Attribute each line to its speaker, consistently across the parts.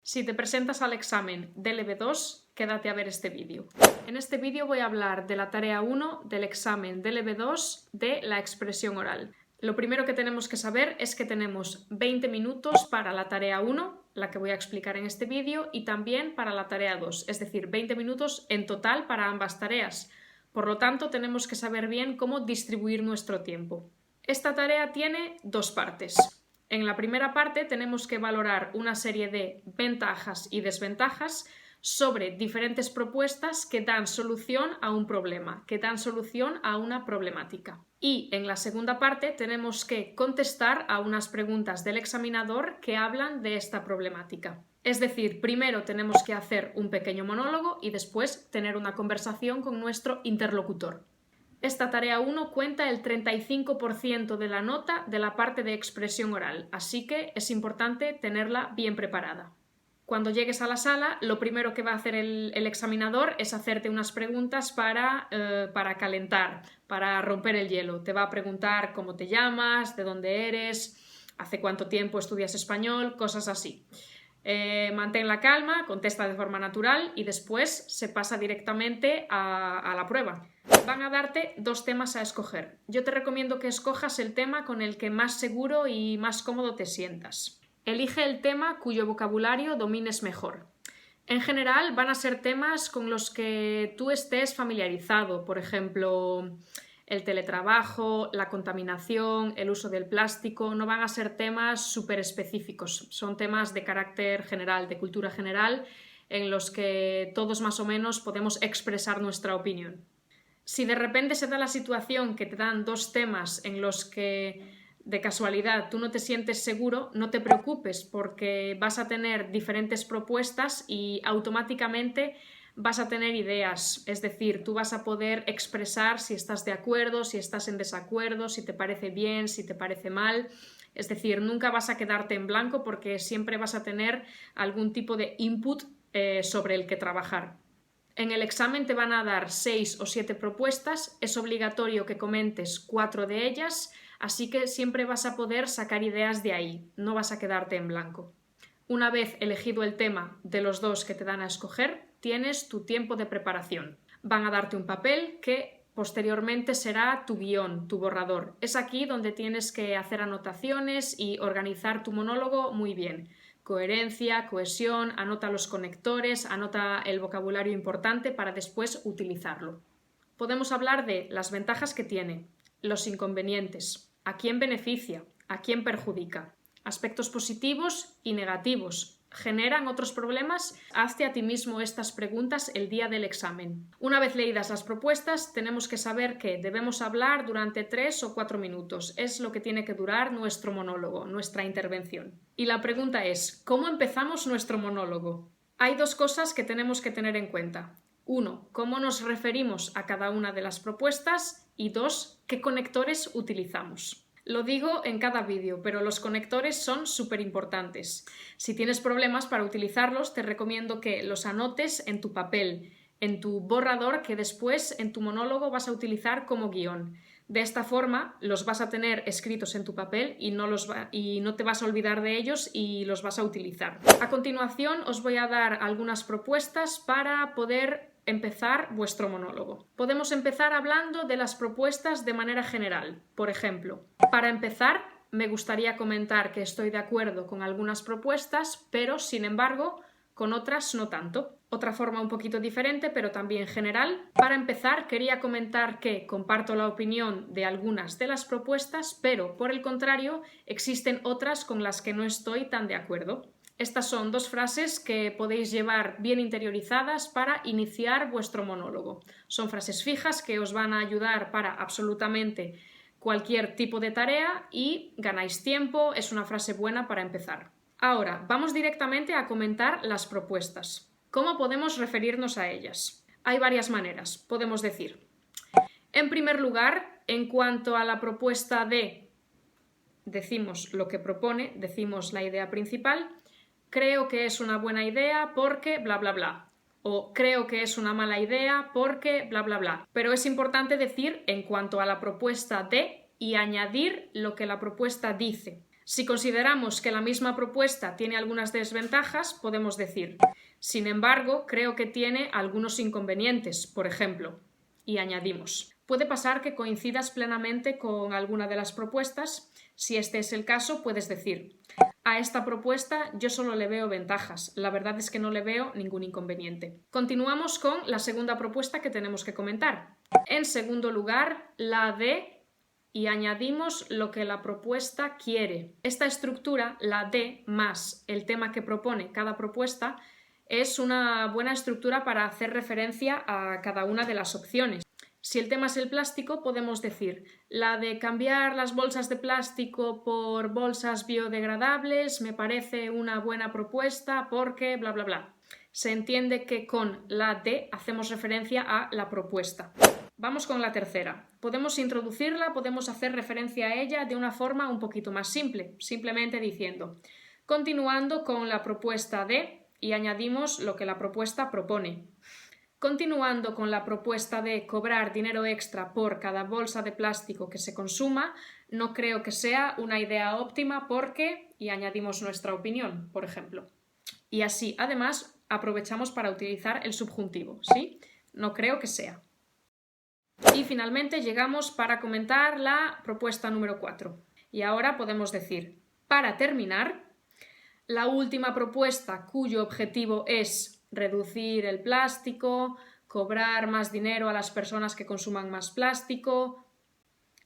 Speaker 1: Si te presentas al examen del EB2, quédate a ver este vídeo. En este vídeo voy a hablar de la tarea 1 del examen del EB2 de la expresión oral. Lo primero que tenemos que saber es que tenemos 20 minutos para la tarea 1, la que voy a explicar en este vídeo, y también para la tarea 2, es decir, 20 minutos en total para ambas tareas. Por lo tanto, tenemos que saber bien cómo distribuir nuestro tiempo. Esta tarea tiene dos partes. En la primera parte tenemos que valorar una serie de ventajas y desventajas sobre diferentes propuestas que dan solución a un problema, que dan solución a una problemática. Y en la segunda parte tenemos que contestar a unas preguntas del examinador que hablan de esta problemática. Es decir, primero tenemos que hacer un pequeño monólogo y después tener una conversación con nuestro interlocutor. Esta tarea 1 cuenta el 35% de la nota de la parte de expresión oral, así que es importante tenerla bien preparada. Cuando llegues a la sala, lo primero que va a hacer el examinador es hacerte unas preguntas para calentar, para romper el hielo. Te va a preguntar cómo te llamas, de dónde eres, hace cuánto tiempo estudias español, cosas así. Mantén la calma, contesta de forma natural y después se pasa directamente a la prueba. Van a darte dos temas a escoger. Yo te recomiendo que escojas el tema con el que más seguro y más cómodo te sientas. Elige el tema cuyo vocabulario domines mejor. En general van a ser temas con los que tú estés familiarizado, por ejemplo, el teletrabajo, la contaminación, el uso del plástico. No van a ser temas súper específicos, son temas de carácter general, de cultura general, en los que todos más o menos podemos expresar nuestra opinión. Si de repente se da la situación que te dan dos temas en los que de casualidad tú no te sientes seguro, no te preocupes porque vas a tener diferentes propuestas y automáticamente vas a tener ideas, es decir, tú vas a poder expresar si estás de acuerdo, si estás en desacuerdo, si te parece bien, si te parece mal. Es decir, nunca vas a quedarte en blanco porque siempre vas a tener algún tipo de input sobre el que trabajar. En el examen te van a dar 6 o 7 propuestas, es obligatorio que comentes 4 de ellas, así que siempre vas a poder sacar ideas de ahí, no vas a quedarte en blanco. Una vez elegido el tema de los dos que te dan a escoger, tienes tu tiempo de preparación. Van a darte un papel que posteriormente será tu guión, tu borrador. Es aquí donde tienes que hacer anotaciones y organizar tu monólogo muy bien. Coherencia, cohesión, anota los conectores, anota el vocabulario importante para después utilizarlo. Podemos hablar de las ventajas que tiene, los inconvenientes, a quién beneficia, a quién perjudica, aspectos positivos y negativos. ¿Generan otros problemas? Hazte a ti mismo estas preguntas el día del examen. Una vez leídas las propuestas, tenemos que saber que debemos hablar durante 3 o 4 minutos. Es lo que tiene que durar nuestro monólogo, nuestra intervención. Y la pregunta es, ¿cómo empezamos nuestro monólogo? Hay dos cosas que tenemos que tener en cuenta. 1. Cómo nos referimos a cada una de las propuestas y 2. ¿Qué conectores utilizamos? Lo digo en cada vídeo, pero los conectores son súper importantes. Si tienes problemas para utilizarlos, te recomiendo que los anotes en tu papel, en tu borrador que después en tu monólogo vas a utilizar como guión. De esta forma los vas a tener escritos en tu papel y no te vas a olvidar de ellos y los vas a utilizar. A continuación os voy a dar algunas propuestas para poder empezar vuestro monólogo. Podemos empezar hablando de las propuestas de manera general. Por ejemplo, para empezar, me gustaría comentar que estoy de acuerdo con algunas propuestas, pero sin embargo, con otras no tanto. Otra forma un poquito diferente, pero también general. Para empezar, quería comentar que comparto la opinión de algunas de las propuestas, pero por el contrario, existen otras con las que no estoy tan de acuerdo. Estas son dos frases que podéis llevar bien interiorizadas para iniciar vuestro monólogo. Son frases fijas que os van a ayudar para absolutamente cualquier tipo de tarea y ganáis tiempo, es una frase buena para empezar. Ahora, vamos directamente a comentar las propuestas. ¿Cómo podemos referirnos a ellas? Hay varias maneras. Podemos decir, en primer lugar, en cuanto a la propuesta de, decimos lo que propone, decimos la idea principal, creo que es una buena idea porque bla bla bla. O creo que es una mala idea porque bla bla bla. Pero es importante decir en cuanto a la propuesta de y añadir lo que la propuesta dice. Si consideramos que la misma propuesta tiene algunas desventajas, podemos decir: sin embargo, creo que tiene algunos inconvenientes, por ejemplo, y añadimos. Puede pasar que coincidas plenamente con alguna de las propuestas. Si este es el caso, puedes decir: a esta propuesta yo solo le veo ventajas, la verdad es que no le veo ningún inconveniente. Continuamos con la segunda propuesta que tenemos que comentar. En segundo lugar, la D, y añadimos lo que la propuesta quiere. Esta estructura, la D más el tema que propone cada propuesta, es una buena estructura para hacer referencia a cada una de las opciones. Si el tema es el plástico, podemos decir: la de cambiar las bolsas de plástico por bolsas biodegradables me parece una buena propuesta porque bla bla bla. Se entiende que con la D hacemos referencia a la propuesta. Vamos con la tercera. Podemos introducirla, podemos hacer referencia a ella de una forma un poquito más simple, simplemente diciendo: continuando con la propuesta D, y añadimos lo que la propuesta propone. Continuando con la propuesta de cobrar dinero extra por cada bolsa de plástico que se consuma, no creo que sea una idea óptima porque, y añadimos nuestra opinión, por ejemplo. Y así, además, aprovechamos para utilizar el subjuntivo, ¿sí? No creo que sea. Y finalmente llegamos para comentar la propuesta número 4. Y ahora podemos decir: para terminar, la última propuesta cuyo objetivo es reducir el plástico, cobrar más dinero a las personas que consuman más plástico,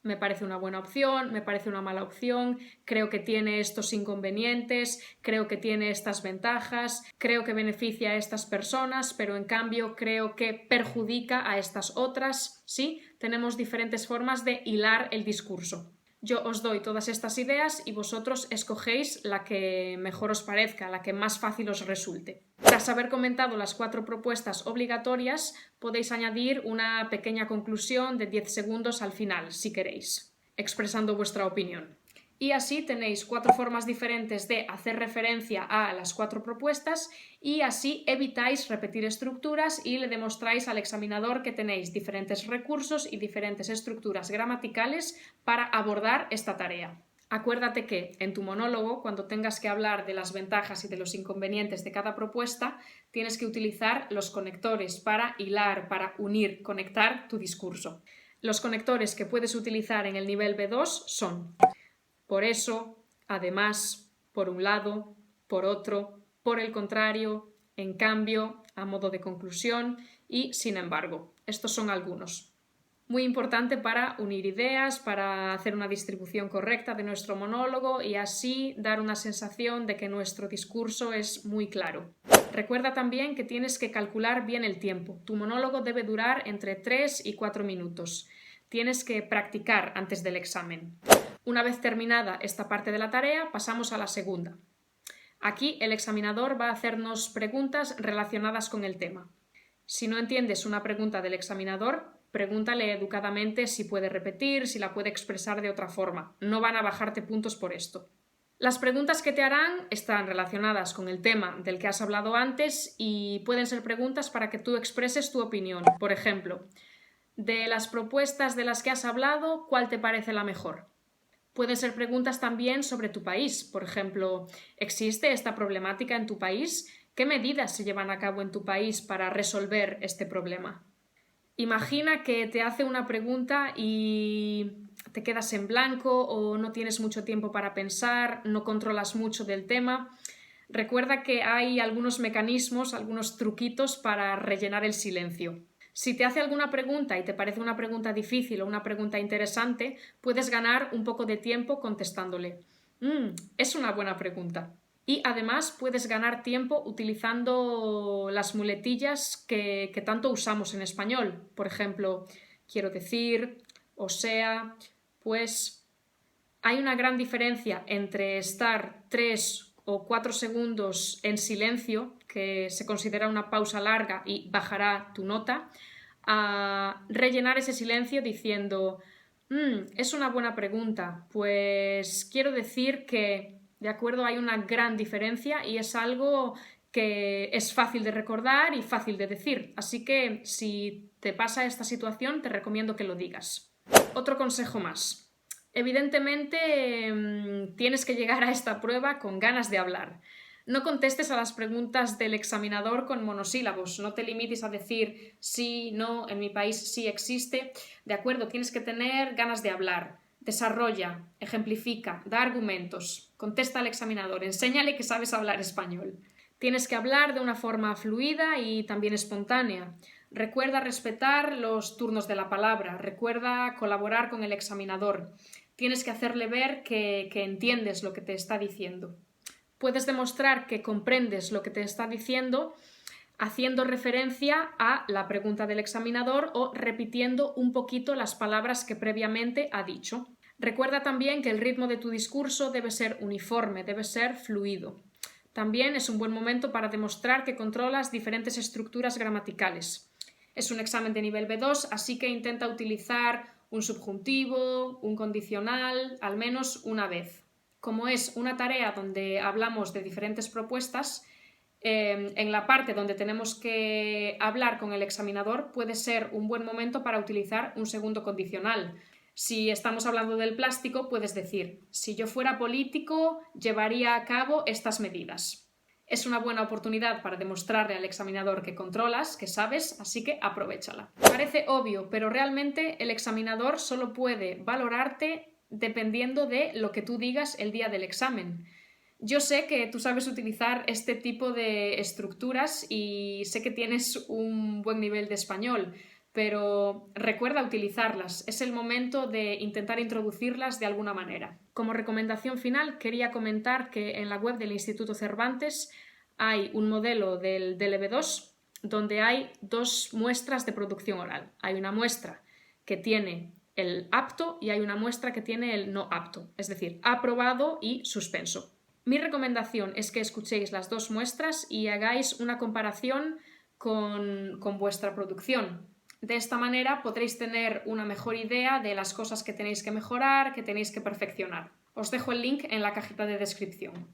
Speaker 1: me parece una buena opción, me parece una mala opción, creo que tiene estos inconvenientes, creo que tiene estas ventajas, creo que beneficia a estas personas, pero en cambio creo que perjudica a estas otras, ¿sí? Tenemos diferentes formas de hilar el discurso. Yo os doy todas estas ideas y vosotros escogéis la que mejor os parezca, la que más fácil os resulte. Tras haber comentado las 4 propuestas obligatorias, podéis añadir una pequeña conclusión de 10 segundos al final, si queréis, expresando vuestra opinión. Y así tenéis 4 formas diferentes de hacer referencia a las 4 propuestas y así evitáis repetir estructuras y le demostráis al examinador que tenéis diferentes recursos y diferentes estructuras gramaticales para abordar esta tarea. Acuérdate que en tu monólogo, cuando tengas que hablar de las ventajas y de los inconvenientes de cada propuesta, tienes que utilizar los conectores para hilar, para unir, conectar tu discurso. Los conectores que puedes utilizar en el nivel B2 son: por eso, además, por un lado, por otro, por el contrario, en cambio, a modo de conclusión y sin embargo. Estos son algunos. Muy importante para unir ideas, para hacer una distribución correcta de nuestro monólogo y así dar una sensación de que nuestro discurso es muy claro. Recuerda también que tienes que calcular bien el tiempo. Tu monólogo debe durar entre 3 y 4 minutos. Tienes que practicar antes del examen. Una vez terminada esta parte de la tarea, pasamos a la segunda. Aquí el examinador va a hacernos preguntas relacionadas con el tema. Si no entiendes una pregunta del examinador, pregúntale educadamente si puede repetir, si la puede expresar de otra forma. No van a bajarte puntos por esto. Las preguntas que te harán están relacionadas con el tema del que has hablado antes y pueden ser preguntas para que tú expreses tu opinión. Por ejemplo, de las propuestas de las que has hablado, ¿cuál te parece la mejor? Pueden ser preguntas también sobre tu país. Por ejemplo, ¿existe esta problemática en tu país? ¿Qué medidas se llevan a cabo en tu país para resolver este problema? Imagina que te hace una pregunta y te quedas en blanco o no tienes mucho tiempo para pensar, no controlas mucho del tema. Recuerda que hay algunos mecanismos, algunos truquitos para rellenar el silencio. Si te hace alguna pregunta y te parece una pregunta difícil o una pregunta interesante, puedes ganar un poco de tiempo contestándole. Es una buena pregunta. Y además puedes ganar tiempo utilizando las muletillas que tanto usamos en español. Por ejemplo, quiero decir, o sea, pues. Hay una gran diferencia entre estar 3 o 4 segundos en silencio, que se considera una pausa larga y bajará tu nota, a rellenar ese silencio diciendo es una buena pregunta, pues quiero decir que, de acuerdo, hay una gran diferencia y es algo que es fácil de recordar y fácil de decir, así que si te pasa esta situación te recomiendo que lo digas. Otro consejo más. Evidentemente, tienes que llegar a esta prueba con ganas de hablar. No contestes a las preguntas del examinador con monosílabos, no te limites a decir sí, no, en mi país sí existe. De acuerdo, tienes que tener ganas de hablar. Desarrolla, ejemplifica, da argumentos, contesta al examinador, enséñale que sabes hablar español. Tienes que hablar de una forma fluida y también espontánea. Recuerda respetar los turnos de la palabra, recuerda colaborar con el examinador. Tienes que hacerle ver que entiendes lo que te está diciendo. Puedes demostrar que comprendes lo que te está diciendo haciendo referencia a la pregunta del examinador o repitiendo un poquito las palabras que previamente ha dicho. Recuerda también que el ritmo de tu discurso debe ser uniforme, debe ser fluido. También es un buen momento para demostrar que controlas diferentes estructuras gramaticales. Es un examen de nivel B2, así que intenta utilizar un subjuntivo, un condicional, al menos una vez. Como es una tarea donde hablamos de diferentes propuestas, en la parte donde tenemos que hablar con el examinador puede ser un buen momento para utilizar un segundo condicional. Si estamos hablando del plástico, puedes decir, si yo fuera político, llevaría a cabo estas medidas. Es una buena oportunidad para demostrarle al examinador que controlas, que sabes, así que aprovéchala. Parece obvio, pero realmente el examinador solo puede valorarte dependiendo de lo que tú digas el día del examen. Yo sé que tú sabes utilizar este tipo de estructuras y sé que tienes un buen nivel de español, pero recuerda utilizarlas. Es el momento de intentar introducirlas de alguna manera. Como recomendación final, quería comentar que en la web del Instituto Cervantes hay un modelo del DLB2 donde hay dos muestras de producción oral. Hay una muestra que tiene el apto y hay una muestra que tiene el no apto, es decir, aprobado y suspenso. Mi recomendación es que escuchéis las dos muestras y hagáis una comparación con vuestra producción. De esta manera podréis tener una mejor idea de las cosas que tenéis que mejorar, que tenéis que perfeccionar. Os dejo el link en la cajita de descripción.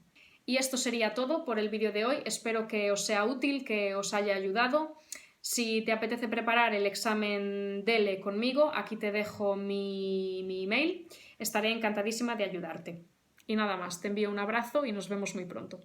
Speaker 1: Y esto sería todo por el vídeo de hoy. Espero que os sea útil, que os haya ayudado. Si te apetece preparar el examen DELE conmigo, aquí te dejo mi email. Estaré encantadísima de ayudarte. Y nada más, te envío un abrazo y nos vemos muy pronto.